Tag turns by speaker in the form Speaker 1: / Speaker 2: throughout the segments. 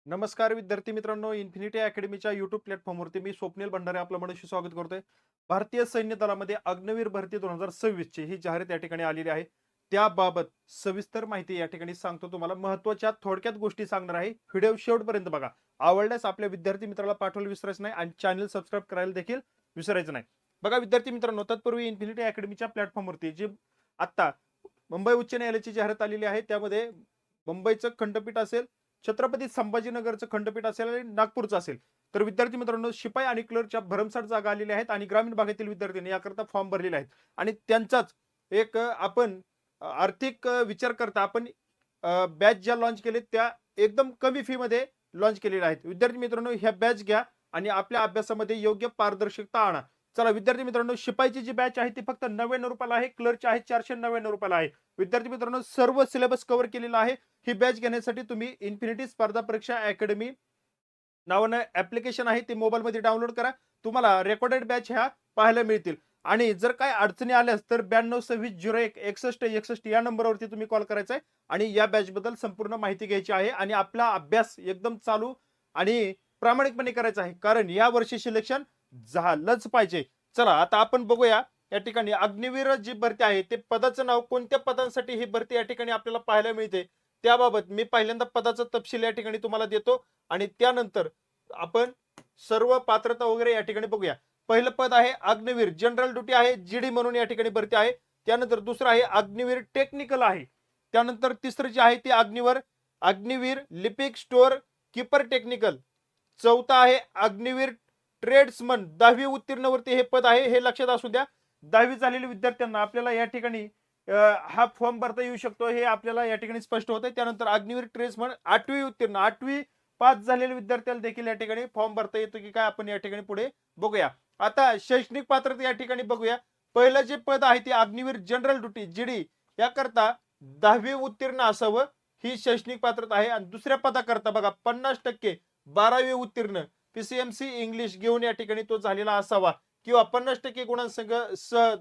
Speaker 1: नमस्कार विद्यार्थी मित्रांनो, इन्फिनिटी अकॅडमीच्या युट्यूब प्लॅटफॉर्मवरती मी स्वप्नील भंडारे आपलं मनशी स्वागत करतोय. भारतीय सैन्य दलामध्ये अग्निवीर भरती 2026 ची ही जाहिरात या ठिकाणी आलेली आहे. त्याबाबत सविस्तर माहिती या ठिकाणी सांगतो तुम्हाला. महत्त्वाच्या थोडक्यात गोष्टी सांगणार आहे. व्हिडिओ शेवटपर्यंत बघा. आवडल्यास आपल्या विद्यार्थी मित्राला पाठवायला विसरायचं नाही आणि चॅनल सबस्क्राईब करायला देखील विसरायचं नाही. बघा विद्यार्थी मित्रांनो, तत्पूर्वी इन्फिनिटी अकॅडमीच्या प्लॅटफॉर्मवरती जी आता मुंबई उच्च न्यायालयाची जाहिरात आलेली आहे, त्यामध्ये मुंबईचं खंडपीठ असेल, छत्रपती संभाजीनगरचं खंडपीठ असेल आणि नागपूरचं असेल, तर विद्यार्थी मित्रांनो शिपाई आणि क्लर्कच्या भरमसाठ जागा आलेल्या आहेत आणि ग्रामीण भागातील विद्यार्थ्यांनी याकरता फॉर्म भरलेले आहेत. आणि त्यांचाच एक आपण आर्थिक विचार करता आपण बॅच ज्या लॉन्च केले त्या एकदम कमी फी मध्ये लॉन्च केलेल्या आहेत. विद्यार्थी मित्रांनो, ह्या बॅच घ्या आणि आपल्या अभ्यासामध्ये योग्य पारदर्शकता आणा. चला विद्यार्थी मित्रांनो, शिपाईची जी बॅच आहे ती फक्त 99 रुपयाला आहे, क्लर्कची आहे 499 रुपयाला आहे. विद्यार्थी मित्रांनो, सर्व सिलेबस कव्हर केलेला आहे. ही बॅच घेण्यासाठी तुम्ही इन्फिनिटी स्पर्धा परीक्षा अकॅडमी नावानं ऍप्लिकेशन आहे ते मोबाईलमध्ये डाउनलोड करा. तुम्हाला रेकॉर्डेड बॅच ह्या पाहायला मिळतील. आणि जर काय अडचणी आल्यास तर 9226016161 या नंबरवरती तुम्ही कॉल करायचा आहे आणि या बॅच बद्दल संपूर्ण माहिती घ्यायची आहे आणि आपला अभ्यास एकदम चालू आणि प्रामाणिकपणे करायचा आहे, कारण या वर्षी सिलेक्शन झालंच पाहिजे. चला आता आपण बघूया या ठिकाणी अग्निवीर जी भरती आहे ते पदाचं नाव, कोणत्या पदांसाठी ही भरती या ठिकाणी आपल्याला पाहायला मिळते त्याबाबत मी पहिल्यांदा पदाचा तपशील या ठिकाणी तुम्हाला देतो आणि त्यानंतर आपण सर्व पात्रता वगैरे या ठिकाणी बघूया. पहिलं पद आहे अग्निवीर जनरल ड्युटी आहे, जीडी म्हणून या ठिकाणी भरती आहे. त्यानंतर दुसरं आहे अग्निवीर टेक्निकल आहे. त्यानंतर तिसरं जे आहे ते अग्निवीर लिपिक स्टोअर कीपर टेक्निकल. चौथा आहे अग्निवीर ट्रेड्समन 10वी उत्तीर्णवरती हे पद आहे, हे लक्षात असू द्या. 10वी झालेल्या विद्यार्थ्यांना आपल्याला या ठिकाणी हा फॉर्म भरता येऊ शकतो, हे आपल्याला या ठिकाणी स्पष्ट होतंय. त्यानंतर अग्निवीर ट्रेड्समन 8वी उत्तीर्ण 8वी पास झालेल्या विद्यार्थ्याला देखील या ठिकाणी फॉर्म भरता येतो की काय आपण या ठिकाणी पुढे बघूया. आता शैक्षणिक पात्रता या ठिकाणी बघूया. पहिलं जे पद आहे ते अग्निवीर जनरल ड्युटी जीडी याकरता 10वी उत्तीर्ण असावं, ही शैक्षणिक पात्रता आहे. आणि दुसऱ्या पदाकरता बघा 50% 12वी उत्तीर्ण पीसीएमसी इंग्लिश घेऊन या ठिकाणी तो झालेला असावा किंवा 50% गुणांसंग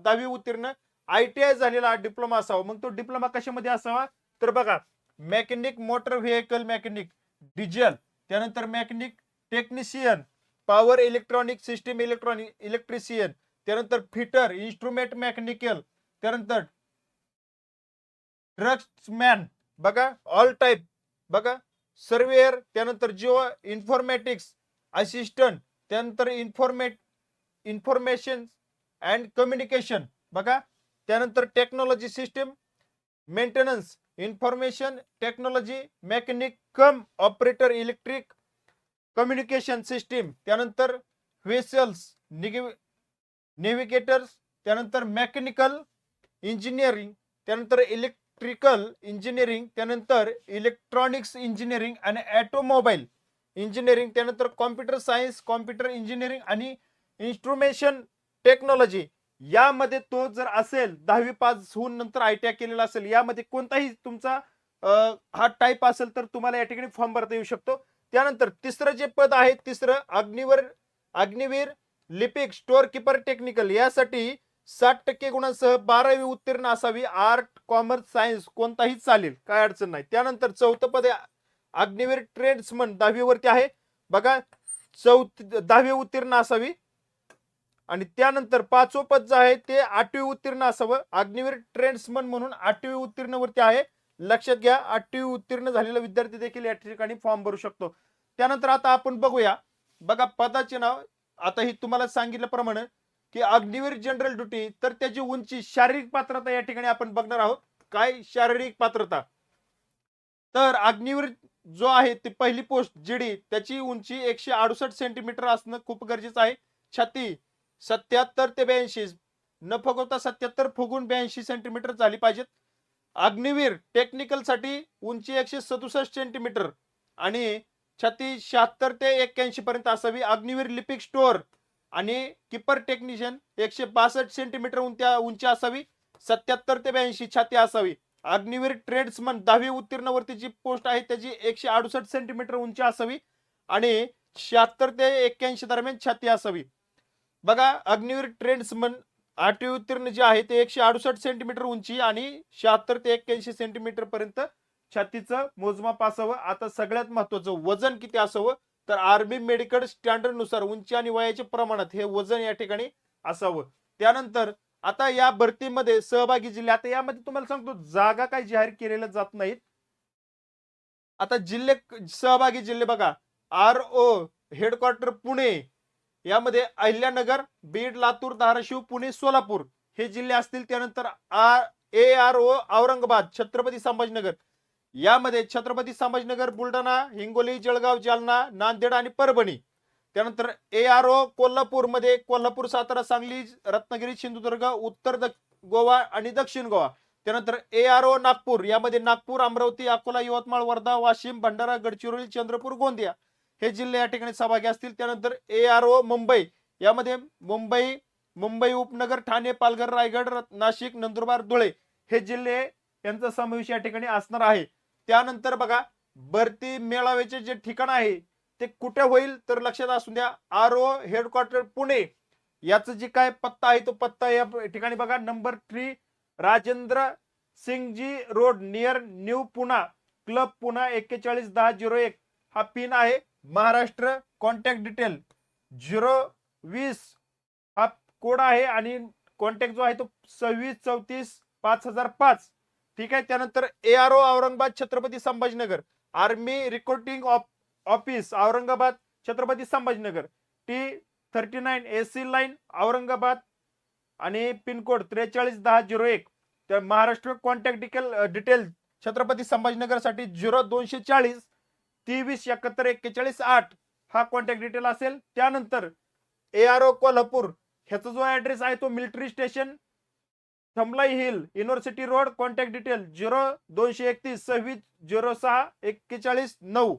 Speaker 1: 10वी उत्तीर्ण आयटीआय झालेला डिप्लोमा असावा. मग तो डिप्लोमा कशामध्ये असावा तर बघा, mechanic motor vehicle mechanic diesel, त्यानंतर mechanic technician power electronic system electrician, त्यानंतर फिटर इन्स्ट्रुमेंट मेकॅनिकल, त्यानंतर ड्रग्समॅन बघा ऑल टाईप बघा, सर्वेअर, त्यानंतर जिओ इन्फॉर्मॅटिक्स असिस्टंट, त्यानंतर इन्फॉर्मेशन अँड कम्युनिकेशन बघा, त्यानंतर technology system maintenance information technology mechanic cum operator electric communication system, त्यानंतर व्हेसल्स नेव्हिगेटर्स, त्यानंतर मेकॅनिकल इंजिनिअरिंग, त्यानंतर इलेक्ट्रिकल इंजिनिअरिंग, त्यानंतर इलेक्ट्रॉनिक्स इंजिनिअरिंग आणि ऑटोमोबाईल इंजिनिअरिंग, त्यानंतर कॉम्प्युटर सायन्स कॉम्प्युटर इंजिनिअरिंग आणि इन्स्ट्रुमेशन टेक्नॉलॉजी. यामध्ये तो जर असेल 10वी पास होऊन नंतर आयटीआय केलेला असेल, यामध्ये कोणताही तुमचा हा टाईप असेल तर तुम्हाला या ठिकाणी फॉर्म भरता येऊ शकतो. त्यानंतर तिसरं जे पद आहे अग्निवीर लिपिक स्टोअर कीपर टेक्निकल, यासाठी 60% गुणांसह 12वी उत्तीर्ण असावी. आर्ट कॉमर्स सायन्स कोणताही चालेल, काय अडचण नाही. त्यानंतर चौथं पद आहे अग्निवीर ट्रेड्समन 10वी वरती आहे बघा, 10वी उत्तीर्ण असावी. आणि त्यानंतर पाचवं पद जे आहे ते 8वी उत्तीर्ण असावं. अग्निवीर ट्रेड्समन म्हणून 8वी उत्तीर्ण वरती आहे, लक्षात घ्या. 8वी उत्तीर्ण झालेला विद्यार्थी देखील या ठिकाणी फॉर्म भरू शकतो. त्यानंतर आता आपण बघूया बघा पदाचे नाव. आता ही तुम्हाला सांगितल्याप्रमाणे की अग्निवीर जनरल ड्युटी, तर त्याची उंची शारीरिक पात्रता या ठिकाणी आपण बघणार आहोत. काय शारीरिक पात्रता तर अग्निवीर जो आहे ती पहिली पोस्ट जीडी, त्याची उंची 168 सेंटीमीटर असणं खूप गरजेचं आहे. छाती 77 ते 82 न फुगवता 77 फुगून 82 सेंटीमीटर झाली पाहिजेत. अग्निवीर टेक्निकल साठी उंची 167 सेंटीमीटर आणि छाती 76 ते 81 पर्यंत असावी. अग्निवीर लिपिक स्टोअर आणि कीपर टेक्निशियन 162 सेंटीमीटर उंची असावी. 77 ते 82 छाती असावी. अग्निवीर ट्रेड्समन 10वी उत्तीर्णवरती जी पोस्ट आहे त्याची 168 सेंटीमीटर उंची असावी आणि 76 ते 81 दरम्यान छाती असावी. बघा अग्निवीर ट्रेड्समन 8वी उत्तीर्ण जे आहे ते 168 सेंटीमीटर उंची आणि 76 ते 81 सेंटीमीटर पर्यंत छातीचं मोजमाप असावं. आता सगळ्यात महत्वाचं वजन किती असावं, तर आर्मी मेडिकल स्टँडर्ड नुसार उंची आणि वयाच्या प्रमाणात हे वजन या ठिकाणी असावं. त्यानंतर आता या भरतीमध्ये सहभागी जिल्हे, आता यामध्ये तुम्हाला सांगतो जागा काही जाहीर केलेल्या जात नाहीत. आता जिल्हे सहभागी जिल्हे बघा, RO हेडक्वार्टर पुणे, यामध्ये अहिल्यानगर, बीड, लातूर, धाराशिव, पुणे, सोलापूर हे जिल्हे असतील. त्यानंतर ARO औरंगाबाद, छत्रपती संभाजीनगर, यामध्ये छत्रपती संभाजीनगर, बुलढाणा, हिंगोली, जळगाव, जालना, नांदेड आणि परभणी. त्यानंतर ARO कोल्हापूर मध्ये कोल्हापूर, सातारा, सांगली, रत्नागिरी, सिंधुदुर्ग, उत्तर गोवा आणि दक्षिण गोवा. त्यानंतर ARO नागपूर, यामध्ये नागपूर, अमरावती, अकोला, यवतमाळ, वर्धा, वाशिम, भंडारा, गडचिरोली, चंद्रपूर, गोंदिया हे जिल्हे या ठिकाणी सहभागी असतील. त्यानंतर ARO मुंबई, यामध्ये मुंबई उपनगर, ठाणे, पालघर, रायगड, नाशिक, नंदुरबार, धुळे हे जिल्हे यांचा समावेश या ठिकाणी असणार आहे. त्यानंतर बघा, भरती मेळाव्याचे जे ठिकाण आहे ते कुठे होईल, तर लक्षात असू द्या, RO हेडक्वार्टर पुणे, याचं जे काय पत्ता आहे तो पत्ता या ठिकाणी बघा, number 3 Rajendra Singhji road, near new Poona club, Poona 411001 हा पिन आहे. महाराष्ट्र कॉन्टॅक्ट डिटेल 020 हा कोड आहे आणि कॉन्टॅक्ट जो आहे तो 26345005. ठीक आहे. त्यानंतर ARO Aurangabad, Chhatrapati Sambhajinagar, army recruiting office Aurangabad, Chhatrapati Sambhajinagar, T39 AC line, Aurangabad आणि पिनकोड 431001. तर महाराष्ट्र कॉन्टॅक्ट डिटेल छत्रपती संभाजीनगर साठी 0240 237141 हा कॉन्टॅक्ट डिटेल असेल. त्यानंतर ARO कोल्हापूर, ह्याचा जो ऍड्रेस आहे तो military station, Thamalai hill, university road, contact detail 0231 2606 419.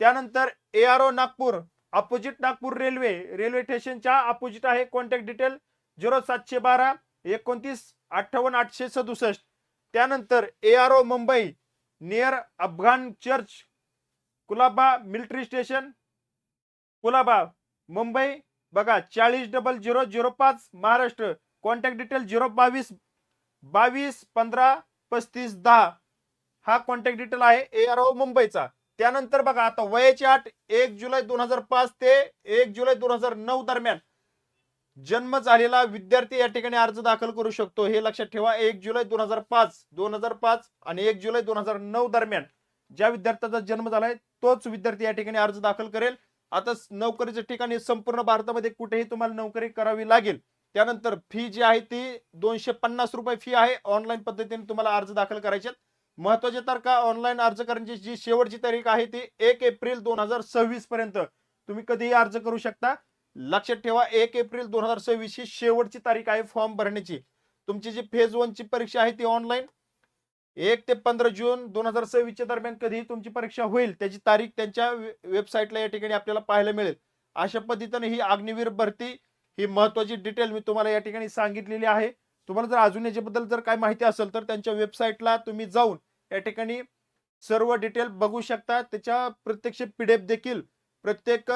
Speaker 1: त्यानंतर ARO Nagpur, opposite Nagpur railway स्टेशनच्या अपोजिट आहे, कॉन्टॅक्ट डिटेल 0712 29 58 867. त्यानंतर ARO Mumbai, near Afghan church, Colaba military station, Colaba Mumbai बघा 400005 महाराष्ट्र, कॉन्टॅक्ट डिटेल 022 22 15 35 10 हा कॉन्टॅक्ट डिटेल आहे ARO मुंबईचा. त्यानंतर बघा, आता वयाची अट 1 जुलै 2005 ते 1 जुलै 2009 दरम्यान जन्म झालेला विद्यार्थी या ठिकाणी अर्ज दाखल करू शकतो. हे लक्षात ठेवा. 1 जुलै 2005 आणि 1 जुलै 2009 दरम्यान ज्या विद्यार्थ्याचा जन्म झालाय तोच विद्यार्थी या ठिकाणी अर्ज दाखल करेल. आता नोकरीच्या ठिकाणी संपूर्ण भारतामध्ये कुठेही तुम्हाला नोकरी करावी लागेल. त्यानंतर फी जी आहे ती 250 रुपये फी आहे. ऑनलाईन पद्धतीने तुम्हाला अर्ज दाखल करायचे. महत्वाचे तारखा, ऑनलाईन अर्ज करण्याची जी शेवटची तारीख आहे ती 1 एप्रिल 2026 पर्यंत तुम्ही कधीही अर्ज करू शकता. लक्षात ठेवा, 1 एप्रिल 2026 ही शेवटची तारीख आहे फॉर्म भरण्याची. तुमची जी फेज 1 ची परीक्षा आहे ती ऑनलाईन 1 ते 15 जून 2026 च्या दरम्यान कधीही तुमची परीक्षा होईल त्याची तारीख त्यांच्या वेबसाईटला या ठिकाणी आपल्याला पाहायला मिळेल. अशा पद्धतीने ही अग्निवीर भरती ही महत्वाची डिटेल मी तुम्हाला या ठिकाणी सांगितलेली आहे. तुम्हाला जर अजून याच्याबद्दल जर काय माहिती असेल तर त्यांच्या वेबसाईटला तुम्ही जाऊन या ठिकाणी सर्व डिटेल बघू शकता. त्याच्या प्रत्यक्ष PDF देखील प्रत्येक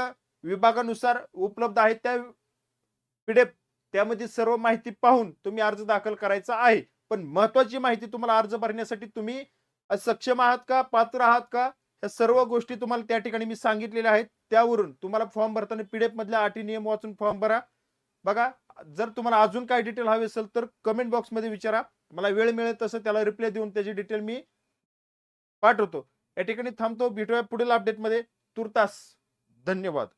Speaker 1: विभागानुसार उपलब्ध आहेत. त्या PDF त्यामध्ये सर्व माहिती पाहून तुम्ही अर्ज दाखल करायचा आहे. पण महत्वाची माहिती, तुम्हाला अर्ज भरण्यासाठी तुम्ही सक्षम आहात का, पात्र आहात का, या सर्व गोष्टी तुम्हाला त्या ठिकाणी मी सांगितलेल्या आहेत. त्यावरून तुम्हाला फॉर्म भरताना PDF मधल्या अटी नियम वाचून फॉर्म भरा. बघा, जर तुम्हाला अजून काही डिटेल हवी असेल तर कमेंट बॉक्स मध्ये विचारा. मला वेळ मिळेल तसं त्याला रिप्लाय देऊन त्याची डिटेल मी पाठवतो. या ठिकाणी थांबतो. भेटूया पुढील अपडेट मध्ये. तुर्तास धन्यवाद.